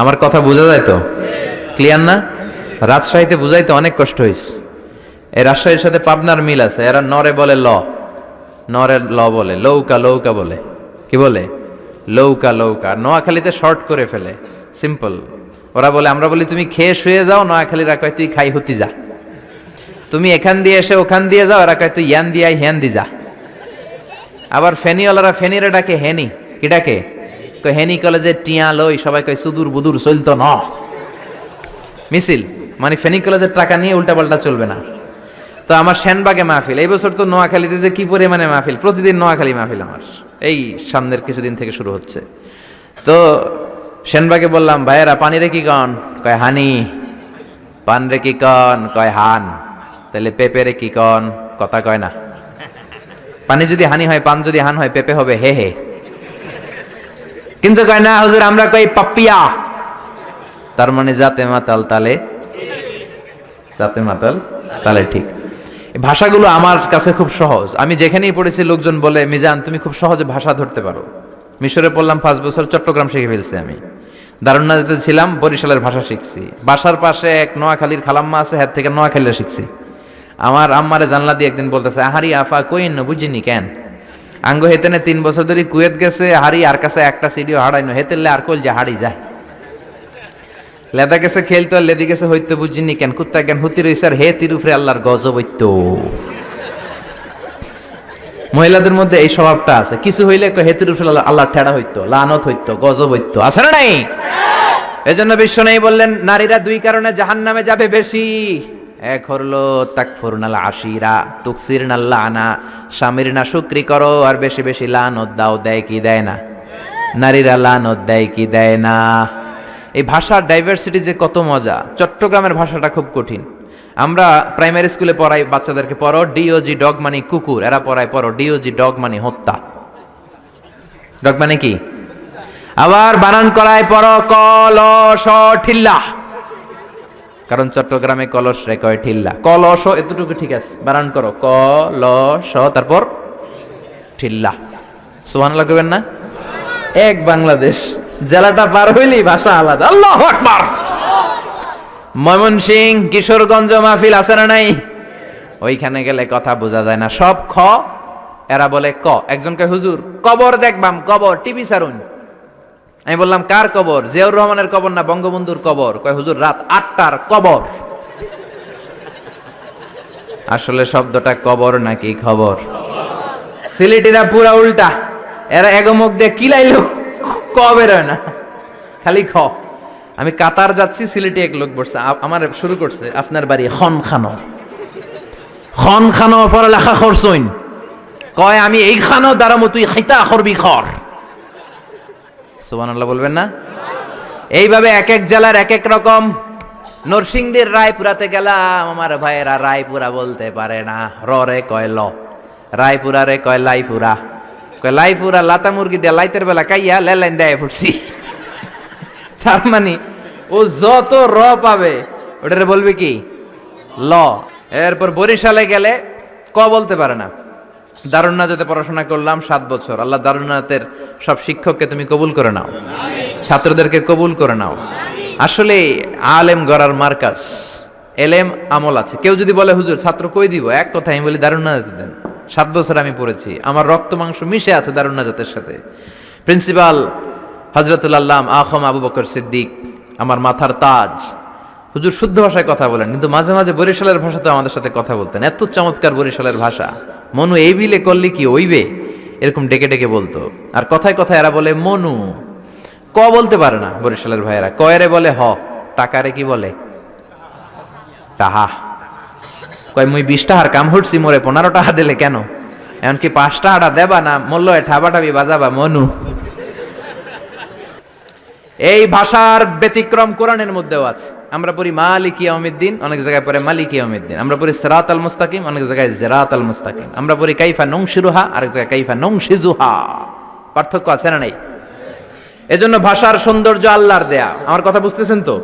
আমার কথা বোঝা যায় তো? ক্লিয়ার না? রাজশাহীতে বুঝাইতে অনেক কষ্ট হয়েছে। এই রাজশাহীর সাথে পাবনার মিল আছে। এরা নরে বলে ল, নরের ল বলে, লৌকা লৌকা বলে। কি বলে? লৌকা লৌকা। নোয়াখালীতে শর্ট করে ফেলে, সিম্পল। ওরা বলে, আমরা বলি তুমি খেয়ে শুয়ে যাও, নোয়াখালীরা কয় তুই খাই হতি যা। তুমি এখান দিয়ে এসে ওখান দিয়ে যাও, এরা কয় তুই ইয়ান দিয়ে হ্যান দি যা। আবার ফেনিওয়ালারা ফেনিরে ডাকে হেনি। কি ডাকে? কয় হেনি কলেজে টিয়া লই, সবাই কয় সুদূর বুদুর চলতো ন মিছিল। মানে ফেনী কলেজের টাকা নিয়ে উল্টাপাল্টা চলবে না। তো আমার সেনবাগে মাহফিল, এই বছর তো নোয়াখালীতে যে কি পরিমাণে মাহফিল, প্রতিদিন নোয়াখালী মাহফিল আমার এই সামনের কিছুদিন থেকে শুরু হচ্ছে। তো সেনবাগে বললাম, ভাইয়েরা পানি রে কি কন? কয় হানি। পান রে কি কন? কয় হান। তাহলে পেঁপে রে কি কন? কথা কয় না। পানি যদি হানি হয়, পান যদি হান হয়, পেঁপে হবে হে হে। কিন্তু কয় না হুজুর, আমরা কই পাপ্পিয়া। তার মানে জাতে মাতাল তালে, জাতে মাতাল তালে ঠিক। ভাষাগুলো আমার কাছে খুব সহজ। আমি যেখানেই পড়েছি লোকজন বলে, মিজান তুমি খুব সহজে ভাষা ধরতে পারো। মিশরে পড়লাম 5 বছর, চট্টগ্রাম শিখে ফেলছি আমি। দারুন্নাতে ছিলাম, বরিশালের ভাষা শিখছি। বাসার পাশে এক নোয়াখালীর খালাম্মা আছে, হাত থেকে নোয়াখালীরা শিখছি। আমার আম্মারে জানলা দিয়ে একদিন বলতেছে, আহারি আফা কইন বুঝিনি কেন আঙ্গ হেতেনে 3 বছর ধরে কুয়েত গেছে, হারি আর কাছে একটা সিডিও হারাইনো, হেতেলে আর কইল যে হারি যায়। লেদা গেছে খেলতো, আর লেদি গেছে হইতো বুঝিনি কেন, কুত্তা জ্ঞান হুতি রইছে আর হে তিরুফরে আল্লাহর গজব হইতো। মহিলাদের মধ্যে এই স্বভাবটা আছে, কিছু হইলে হে তিরুফরে আল্লাহ ঠেড়া হইতো, লানত হইতো, গজব হইতো, আছে না নাই? এজন্য বিশ্ব নেই বললেন, নারীরা 2 কারণে জাহান্নামে যাবে বেশি। এক হলো তাকফুরনাল আশিরা, তুকসিরনাল লানা, স্বামীর না শুকরি করো আর বেশি বেশি লানত দাও। দেয় কি দেয় না? নারীরা লানত দেয় কি দেয় না? এই ভাষার ডাইভার্সিটি যে কত মজা। চট্টগ্রামের ভাষাটা খুব কঠিন। আমরা প্রাইমারি স্কুলে পড়াই বাচ্চাদেরকে, পড়ো ডিওজি ডগ মানে কুকুর, এরা পড়ায় পড়ো ডিওজি ডগ মানে হত্যা। ডগ মানে কি? আবার বানান করায় পড়ো কলস ঠিল্লা, কারণ চট্টগ্রামে কলস রে কয় ঠিল্লা। কলস এতটুকু ঠিক আছে, বানান করো কলস, তারপর ঠিল্লা। সুবহানাল্লাহ কইবেন না? এক বাংলাদেশ, জেলাটা পার হইলেই ভাষা আলাদা। আল্লাহু আকবার। ময়মনসিংহ, কিশোরগঞ্জ মাহফিল আছে না নাই? ওইখানে গেলে কথা বোঝা যায় না, সব খ, এরা বলে ক। একজন কয় হুজুর কবর দেখবাম, কবর টিভি সারুন। আমি বললাম কার কবর? জিয়াউর রহমানের কবর না বঙ্গবন্ধুর কবর? কয় হুজুর রাত 8টার কবর। আসলে শব্দটা কবর নাকি খবর? সিলেটিরা পুরা উল্টা, এরা এগমুখ দিয়ে কিলাইলো ক বের হয় না, খালি খ। আমি কাতার যাচ্ছি, সিলেটি এক লোক বসছে, আমার শুরু করছে, আপনার বাড়ি খন খানো, খন খানো পড়ালেখা করছইন? কয় আমি এই খানো দাঁড়ামো, তুই খাইতা করবি খর। সুবহানাল্লাহ বলবেন না? এইভাবে এক এক জেলার এক এক রকম। নরসিংদীর রায়পুরাতে গেলাম, আমার ভাইয়েরা রায়পুরা বলতে পারে না, রে কয় ল, রায়পুরা রে কয় লাইপুরা, কয় লাইপুরা লাতা মুরগি দিয়ে লাইতের বেলা কাইয়া লেলাইন দেয় ফুটছি। তার মানে ও যত র পাবে ওটারে বলবে কি ল। এরপর বরিশালে গেলে ক বলতে পারে না। দারুন্নাতে পড়াশোনা করলাম 7 বছর। আল্লাহ দারুন্নাতের সব শিক্ষককে তুমি কবুল করে নাও, ছাত্রদেরকে কবুল করে নাও। আসলে আলেম গড়ার মার্কাজ, এলেম আমল আছে। কেউ যদি বলে হুজুর ছাত্র কই দিব, এক কথা আমি বলি দারুন্নাতে দেন। 7 বছর আমি পড়েছি, আমার রক্ত মাংস মিশে আছে দারুন্নাতের সাথে। প্রিন্সিপাল হযরতুল আল্লাম আখম আবু বকর সিদ্দিক আমার মাথার তাজ। হুজুর শুদ্ধ ভাষায় কথা বলেন, কিন্তু মাঝে মাঝে বরিশালের ভাষাতে আমাদের সাথে কথা বলতেন। এত চমৎকার বরিশালের ভাষা, মনু এই বিলে করলে কি ওইবে, এরকম ডেকে ডেকে বলতো। আর কথায় কথায় এরা বলে মনু, ক বলতে পারে না বরিশালের ভাইয়েরা। কয়রে বলে হ, টাকারে কি বলে টাহা। কয় মুই 20 টাকার কাম হচ্ছি, মোরে 15 টাকা দিলে কেন? এমনকি 5 টাকাটা দেবা না, মূল্য ঠাবাটাবি বাজাবা মনু। এই ভাষার ব্যতিক্রম কোরআনের মধ্যেও আছে। আমরা পড়ি মালিকি ইয়াউমিদ্দিন, অনেক জায়গায় পড়ে মালিকি ইয়াউমিদ্দিন। আমরা পড়ি সিরাতাল মুস্তাকিম, অনেক জায়গায় জিরাতাল মুস্তাকিম। আমরা পড়ি কাইফা নুনশিরুহা, আরেক জায়গায় কাইফা নুনশিজুহা। পার্থক্য আছে না নাই? এজন্য ভাষার সৌন্দর্য আল্লাহর দেয়া। আমার কথা বুঝতেছেন তো?